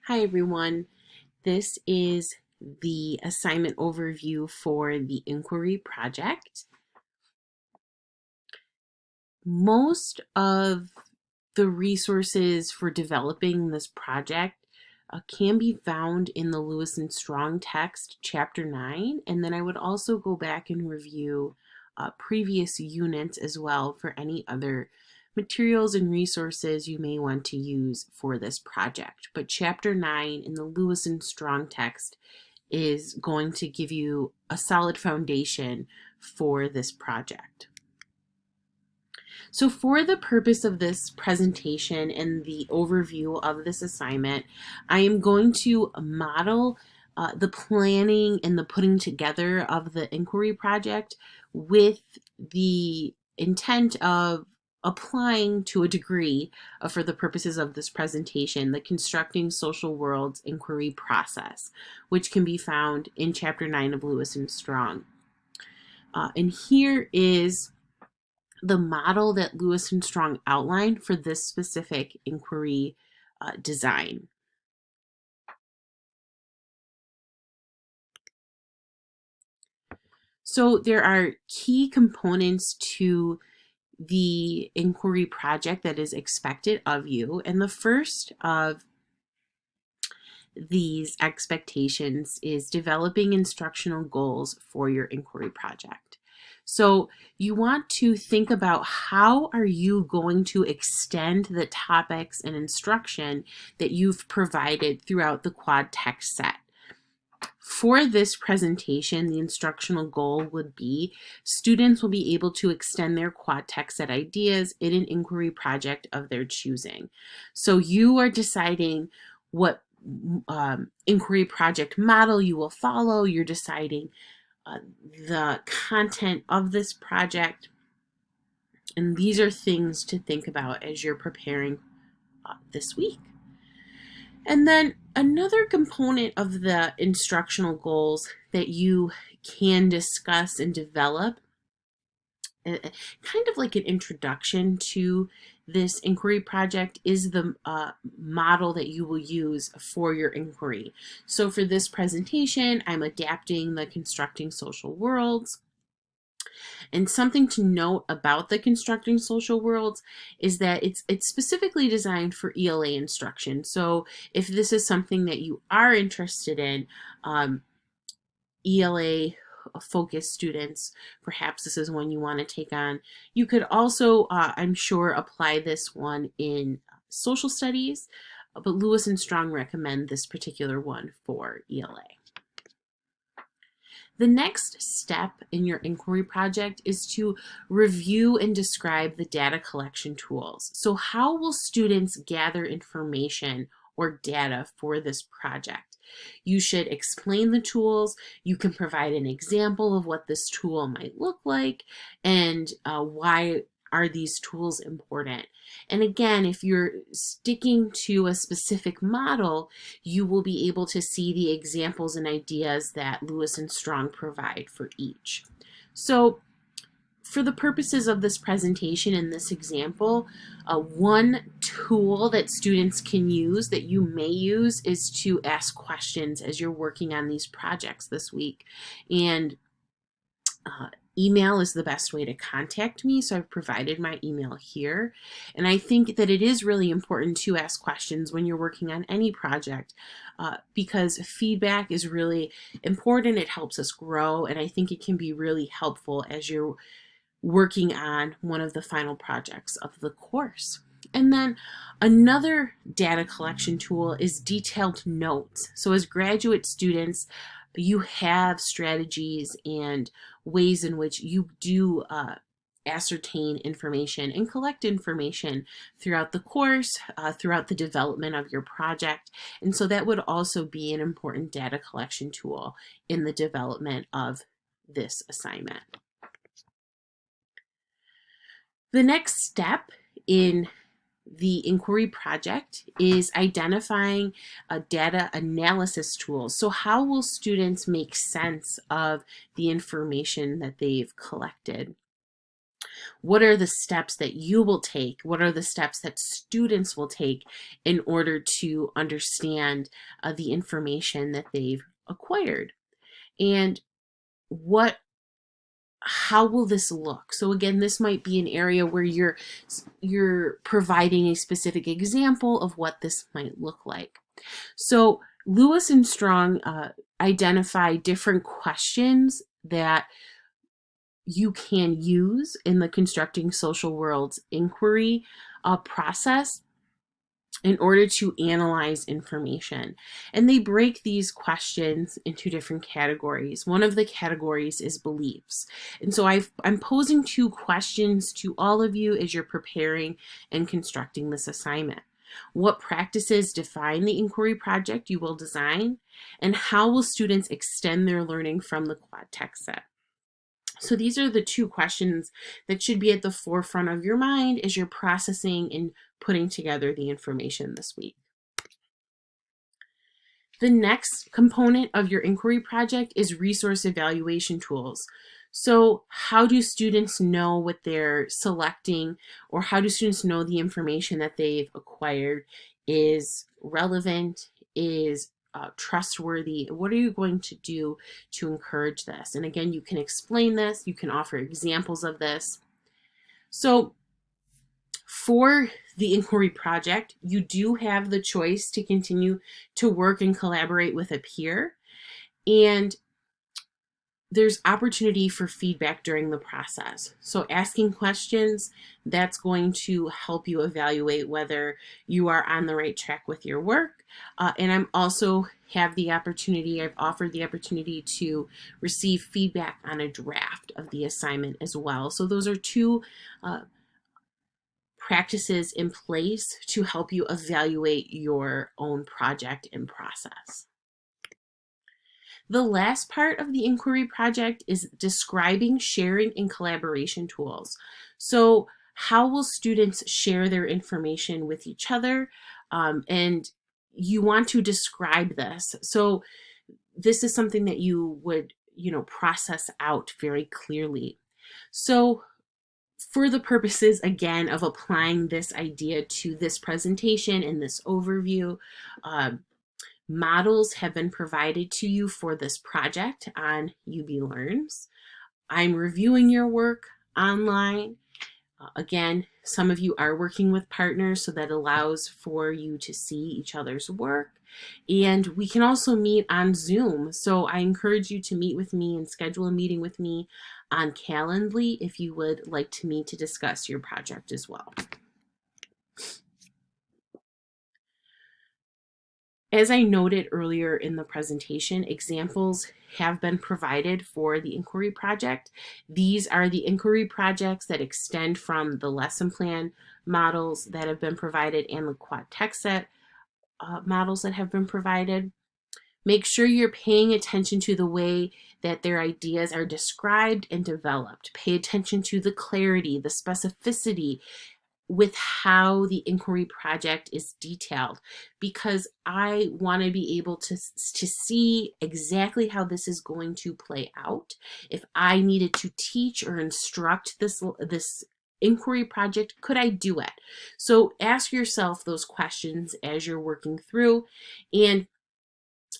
Hi everyone, this is the assignment overview for the inquiry project. Most of the resources for developing this project can be found in the Lewis and Strong text, chapter 9, and then I would also go back and review previous units as well for any other materials and resources you may want to use for this project. But chapter 9 in the Lewis and Strong text is going to give you a solid foundation for this project. So for the purpose of this presentation and the overview of this assignment, I am going to model the planning and the putting together of the inquiry project with the intent of applying to a degree for the purposes of this presentation, the Constructing Social Worlds Inquiry Process, which can be found in Chapter 9 of Lewis and Strong. And here is the model that Lewis and Strong outlined for this specific inquiry design. So there are key components to the inquiry project that is expected of you. And the first of these expectations is developing instructional goals for your inquiry project. So you want to think about how are you going to extend the topics and instruction that you've provided throughout the quad text set. For this presentation, the instructional goal would be students will be able to extend their quad text set ideas in an inquiry project of their choosing. So you are deciding what inquiry project model you will follow. You're deciding the content of this project. And these are things to think about as you're preparing this week. And then another component of the instructional goals that you can discuss and develop, kind of like an introduction to this inquiry project, is the model that you will use for your inquiry. So for this presentation, I'm adapting the Constructing Social Worlds. And something to note about the Constructing Social Worlds is that it's specifically designed for ELA instruction. So if this is something that you are interested in, ELA focused students, perhaps this is one you want to take on. You could also, I'm sure, apply this one in social studies, but Lewis and Strong recommend this particular one for ELA. The next step in your inquiry project is to review and describe the data collection tools. So how will students gather information or data for this project? You should explain the tools. You can provide an example of what this tool might look like and why are these tools important. And again, if you're sticking to a specific model, you will be able to see the examples and ideas that Lewis and Strong provide for each. So for the purposes of this presentation and this example, one tool that students can use, that you may use, is to ask questions as you're working on these projects this week. And email is the best way to contact me, so I've provided my email here. And I think that it is really important to ask questions when you're working on any project because feedback is really important. It helps us grow, and I think it can be really helpful as you're working on one of the final projects of the course. And then another data collection tool is detailed notes. So as graduate students, you have strategies and ways in which you do ascertain information and collect information throughout the course, throughout the development of your project. And so that would also be an important data collection tool in the development of this assignment. The next step in the inquiry project is identifying data analysis tools. So how will students make sense of the information that they've collected? What are the steps that you will take? What are the steps that students will take in order to understand the information that they've acquired? And what how will this look? So again, this might be an area where you're providing a specific example of what this might look like. So Lewis and Strong identify different questions that you can use in the constructing social worlds inquiry process in order to analyze information. And they break these questions into different categories. One of the categories is beliefs. And so I'm posing 2 questions to all of you as you're preparing and constructing this assignment. What practices define the inquiry project you will design? And how will students extend their learning from the quad text set? So these are the 2 questions that should be at the forefront of your mind as you're processing and putting together the information this week. The next component of your inquiry project is resource evaluation tools. So how do students know what they're selecting, or how do students know the information that they've acquired is relevant, is trustworthy? What are you going to do to encourage this? And again, you can explain this, you can offer examples of this. So for the inquiry project, you do have the choice to continue to work and collaborate with a peer, and there's opportunity for feedback during the process. So asking questions, that's going to help you evaluate whether you are on the right track with your work. And I'm also have the opportunity, I've offered the opportunity to receive feedback on a draft of the assignment as well. So those are 2 practices in place to help you evaluate your own project and process. The last part of the inquiry project is describing, sharing, and collaboration tools. So how will students share their information with each other? And you want to describe this. So this is something that you would, process out very clearly. So for the purposes, again, of applying this idea to this presentation and this overview, models have been provided to you for this project on UB Learns. I'm reviewing your work online. Again, some of you are working with partners, so that allows for you to see each other's work. And we can also meet on Zoom. So I encourage you to meet with me and schedule a meeting with me on Calendly if you would like to meet to discuss your project as well. As I noted earlier in the presentation, examples have been provided for the inquiry project. These are the inquiry projects that extend from the lesson plan models that have been provided and the quad text set models that have been provided. Make sure you're paying attention to the way that their ideas are described and developed. Pay attention to the clarity, the specificity with how the inquiry project is detailed, because I want to be able to see exactly how this is going to play out. If I needed to teach or instruct this inquiry project, could I do it? So ask yourself those questions as you're working through. And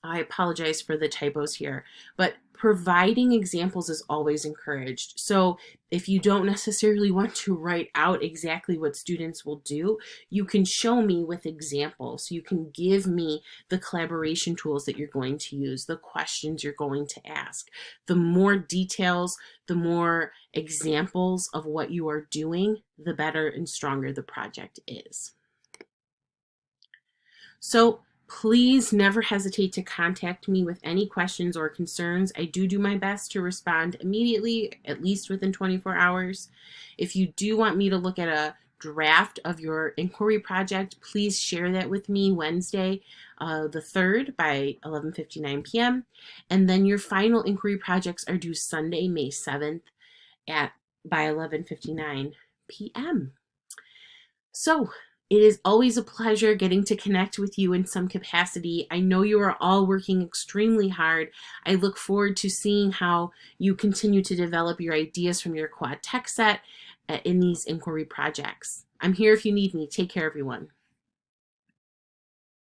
I apologize for the typos here, but providing examples is always encouraged. So if you don't necessarily want to write out exactly what students will do, you can show me with examples. You can give me the collaboration tools that you're going to use, the questions you're going to ask. The more details, the more examples of what you are doing, the better and stronger the project is. So please never hesitate to contact me with any questions or concerns. I do my best to respond immediately, at least within 24 hours. If you do want me to look at a draft of your inquiry project, please share that with me Wednesday, the 3rd by 11:59 p.m. And then your final inquiry projects are due Sunday, May 7th by 11:59 p.m. So it is always a pleasure getting to connect with you in some capacity. I know you are all working extremely hard. I look forward to seeing how you continue to develop your ideas from your quad text set in these inquiry projects. I'm here if you need me. Take care, everyone.